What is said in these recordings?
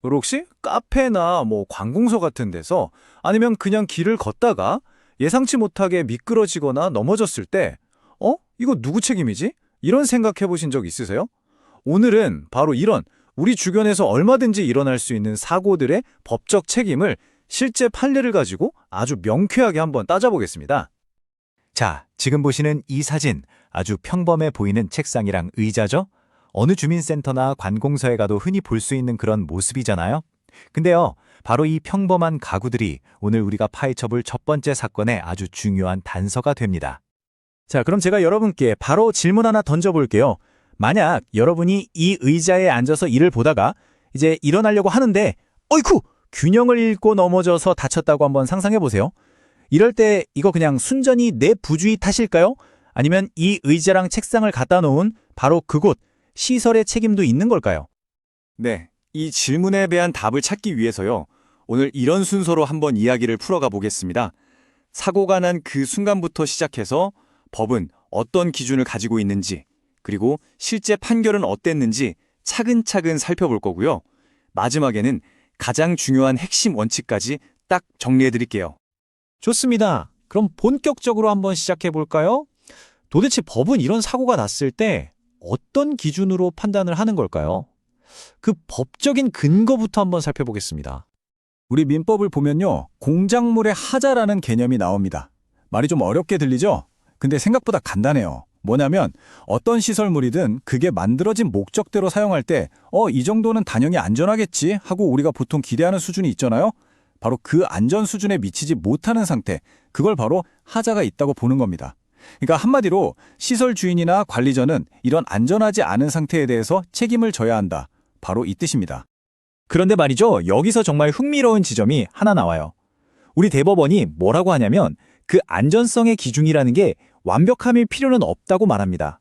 그리고 혹시 카페나 뭐 관공서 같은 데서 아니면 그냥 길을 걷다가 예상치 못하게 미끄러지거나 넘어졌을 때, 이거 누구 책임이지? 이런 생각해 보신 적 있으세요? 오늘은 바로 이런 우리 주변에서 얼마든지 일어날 수 있는 사고들의 법적 책임을 실제 판례를 가지고 아주 명쾌하게 한번 따져보겠습니다. 자, 지금 보시는 이 사진, 아주 평범해 보이는 책상이랑 의자죠? 어느 주민센터나 관공서에 가도 흔히 볼 수 있는 그런 모습이잖아요. 근데요, 바로 이 평범한 가구들이 오늘 우리가 파헤쳐볼 첫 번째 사건의 아주 중요한 단서가 됩니다. 자, 그럼 제가 여러분께 바로 질문 하나 던져볼게요. 만약 여러분이 이 의자에 앉아서 일을 보다가 이제 일어나려고 하는데, 어이쿠! 균형을 잃고 넘어져서 다쳤다고 한번 상상해 보세요. 이럴 때 이거 그냥 순전히 내 부주의 탓일까요? 아니면 이 의자랑 책상을 갖다 놓은 바로 그곳, 시설의 책임도 있는 걸까요? 네, 이 질문에 대한 답을 찾기 위해서요. 오늘 이런 순서로 한번 이야기를 풀어가 보겠습니다. 사고가 난 그 순간부터 시작해서 법은 어떤 기준을 가지고 있는지, 그리고 실제 판결은 어땠는지 차근차근 살펴볼 거고요. 마지막에는 가장 중요한 핵심 원칙까지 딱 정리해 드릴게요. 좋습니다. 그럼 본격적으로 한번 시작해 볼까요? 도대체 법은 이런 사고가 났을 때 어떤 기준으로 판단을 하는 걸까요? 그 법적인 근거부터 한번 살펴보겠습니다. 우리 민법을 보면요, 공작물의 하자라는 개념이 나옵니다. 말이 좀 어렵게 들리죠? 근데 생각보다 간단해요. 뭐냐면 어떤 시설물이든 그게 만들어진 목적대로 사용할 때 이 정도는 당연히 안전하겠지 하고 우리가 보통 기대하는 수준이 있잖아요. 바로 그 안전 수준에 미치지 못하는 상태, 그걸 바로 하자가 있다고 보는 겁니다. 그러니까 한마디로 시설 주인이나 관리자는 이런 안전하지 않은 상태에 대해서 책임을 져야 한다. 바로 이 뜻입니다. 그런데 말이죠, 여기서 정말 흥미로운 지점이 하나 나와요. 우리 대법원이 뭐라고 하냐면 그 안전성의 기준이라는 게 완벽함일 필요는 없다고 말합니다.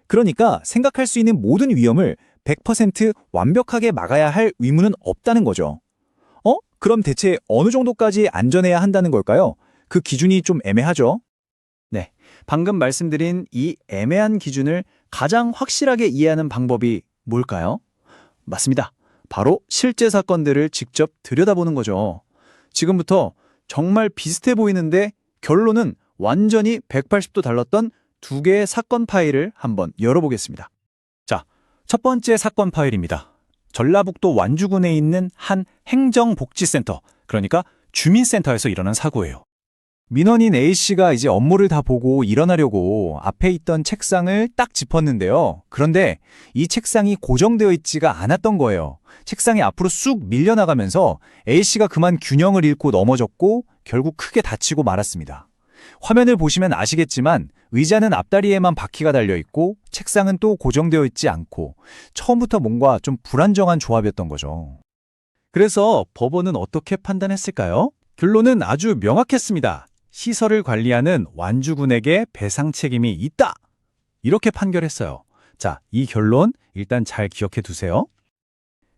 그러니까 생각할 수 있는 모든 위험을 100% 완벽하게 막아야 할 의무는 없다는 거죠. 그럼 대체 어느 정도까지 안전해야 한다는 걸까요? 그 기준이 좀 애매하죠? 네, 방금 말씀드린 이 애매한 기준을 가장 확실하게 이해하는 방법이 뭘까요? 맞습니다. 바로 실제 사건들을 직접 들여다보는 거죠. 지금부터 정말 비슷해 보이는데 결론은 완전히 180도 달랐던 두 개의 사건 파일을 한번 열어보겠습니다. 자, 첫 번째 사건 파일입니다. 전라북도 완주군에 있는 한 행정복지센터, 그러니까 주민센터에서 일어난 사고예요. 민원인 A씨가 이제 업무를 다 보고 일어나려고 앞에 있던 책상을 딱 짚었는데요. 그런데 이 책상이 고정되어 있지가 않았던 거예요. 책상이 앞으로 쑥 밀려나가면서 A씨가 그만 균형을 잃고 넘어졌고 결국 크게 다치고 말았습니다. 화면을 보시면 아시겠지만 의자는 앞다리에만 바퀴가 달려있고 책상은 또 고정되어 있지 않고 처음부터 뭔가 좀 불안정한 조합이었던 거죠. 그래서 법원은 어떻게 판단했을까요? 결론은 아주 명확했습니다. 시설을 관리하는 완주군에게 배상 책임이 있다. 이렇게 판결했어요. 자, 이 결론 일단 잘 기억해 두세요.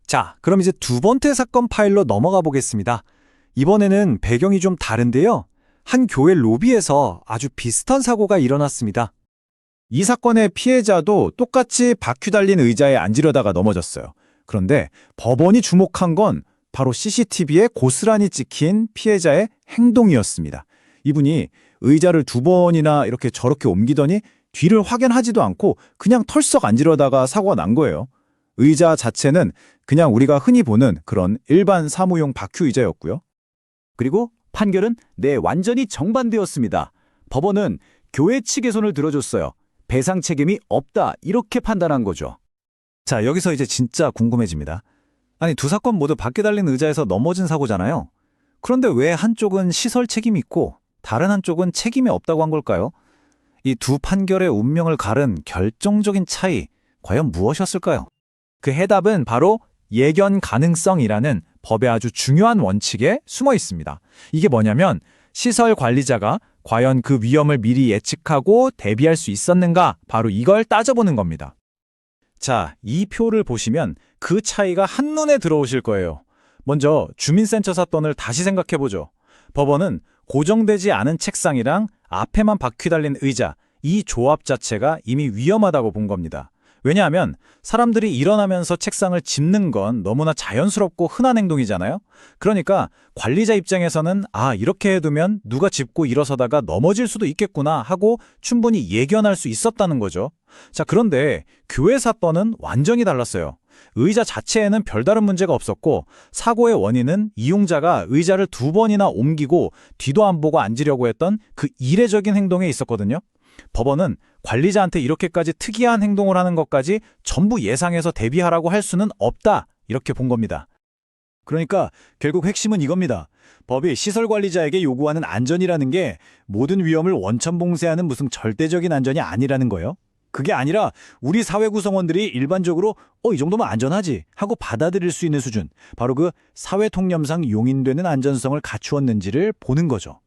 자, 그럼 이제 두 번째 사건 파일로 넘어가 보겠습니다. 이번에는 배경이 좀 다른데요. 한 교회 로비에서 아주 비슷한 사고가 일어났습니다. 이 사건의 피해자도 똑같이 바퀴 달린 의자에 앉으려다가 넘어졌어요. 그런데 법원이 주목한 건 바로 CCTV에 고스란히 찍힌 피해자의 행동이었습니다. 이분이 의자를 두 번이나 이렇게 저렇게 옮기더니 뒤를 확인하지도 않고 그냥 털썩 앉으려다가 사고가 난 거예요. 의자 자체는 그냥 우리가 흔히 보는 그런 일반 사무용 바퀴 의자였고요. 그리고 판결은 완전히 정반대였습니다. 법원은 교회 측의 손을 들어줬어요. 배상 책임이 없다, 이렇게 판단한 거죠. 자, 여기서 이제 진짜 궁금해집니다. 아니, 두 사건 모두 밖에 달린 의자에서 넘어진 사고잖아요. 그런데 왜 한쪽은 시설 책임이 있고 다른 한쪽은 책임이 없다고 한 걸까요? 이 두 판결의 운명을 가른 결정적인 차이, 과연 무엇이었을까요? 그 해답은 바로 예견 가능성이라는 법의 아주 중요한 원칙에 숨어 있습니다. 이게 뭐냐면 시설 관리자가 과연 그 위험을 미리 예측하고 대비할 수 있었는가, 바로 이걸 따져보는 겁니다. 자, 이 표를 보시면 그 차이가 한눈에 들어오실 거예요. 먼저 주민센터 사건을 다시 생각해보죠. 법원은 고정되지 않은 책상이랑 앞에만 바퀴 달린 의자, 이 조합 자체가 이미 위험하다고 본 겁니다. 왜냐하면 사람들이 일어나면서 책상을 짚는 건 너무나 자연스럽고 흔한 행동이잖아요. 그러니까 관리자 입장에서는 이렇게 해두면 누가 짚고 일어서다가 넘어질 수도 있겠구나 하고 충분히 예견할 수 있었다는 거죠. 자, 그런데 교회 사건은 완전히 달랐어요. 의자 자체에는 별다른 문제가 없었고 사고의 원인은 이용자가 의자를 2번이나 옮기고 뒤도 안 보고 앉으려고 했던 그 이례적인 행동에 있었거든요. 법원은 관리자한테 이렇게까지 특이한 행동을 하는 것까지 전부 예상해서 대비하라고 할 수는 없다, 이렇게 본 겁니다. 그러니까 결국 핵심은 이겁니다. 법이 시설 관리자에게 요구하는 안전이라는 게 모든 위험을 원천봉쇄하는 무슨 절대적인 안전이 아니라는 거예요. 그게 아니라 우리 사회 구성원들이 일반적으로 이 정도면 안전하지 하고 받아들일 수 있는 수준, 바로 그 사회 통념상 용인되는 안전성을 갖추었는지를 보는 거죠.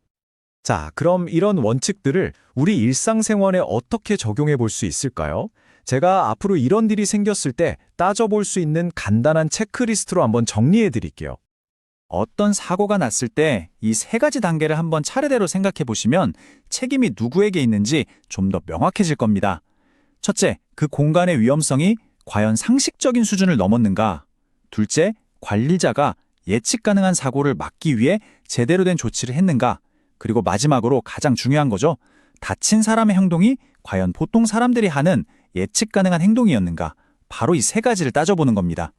자, 그럼 이런 원칙들을 우리 일상생활에 어떻게 적용해 볼 수 있을까요? 제가 앞으로 이런 일이 생겼을 때 따져볼 수 있는 간단한 체크리스트로 한번 정리해 드릴게요. 어떤 사고가 났을 때 이 3가지 단계를 한번 차례대로 생각해 보시면 책임이 누구에게 있는지 좀 더 명확해질 겁니다. 첫째, 그 공간의 위험성이 과연 상식적인 수준을 넘었는가? 둘째, 관리자가 예측 가능한 사고를 막기 위해 제대로 된 조치를 했는가? 그리고 마지막으로 가장 중요한 거죠. 다친 사람의 행동이 과연 보통 사람들이 하는 예측 가능한 행동이었는가? 바로 이 3가지를 따져보는 겁니다.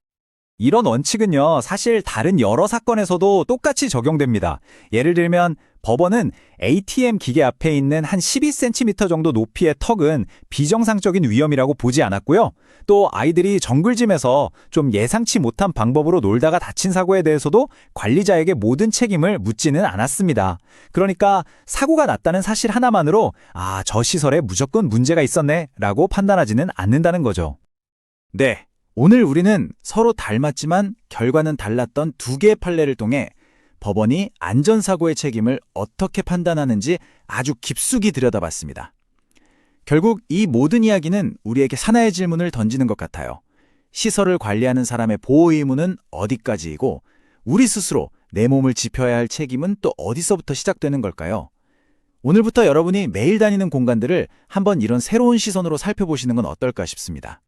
이런 원칙은요, 사실 다른 여러 사건에서도 똑같이 적용됩니다. 예를 들면 법원은 ATM 기계 앞에 있는 한 12cm 정도 높이의 턱은 비정상적인 위험이라고 보지 않았고요. 또 아이들이 정글짐에서 좀 예상치 못한 방법으로 놀다가 다친 사고에 대해서도 관리자에게 모든 책임을 묻지는 않았습니다. 그러니까 사고가 났다는 사실 하나만으로 저 시설에 무조건 문제가 있었네 라고 판단하지는 않는다는 거죠. 네, 오늘 우리는 서로 닮았지만 결과는 달랐던 2개의 판례를 통해 법원이 안전사고의 책임을 어떻게 판단하는지 아주 깊숙이 들여다봤습니다. 결국 이 모든 이야기는 우리에게 하나의 질문을 던지는 것 같아요. 시설을 관리하는 사람의 보호 의무는 어디까지이고 우리 스스로 내 몸을 지켜야 할 책임은 또 어디서부터 시작되는 걸까요? 오늘부터 여러분이 매일 다니는 공간들을 한번 이런 새로운 시선으로 살펴보시는 건 어떨까 싶습니다.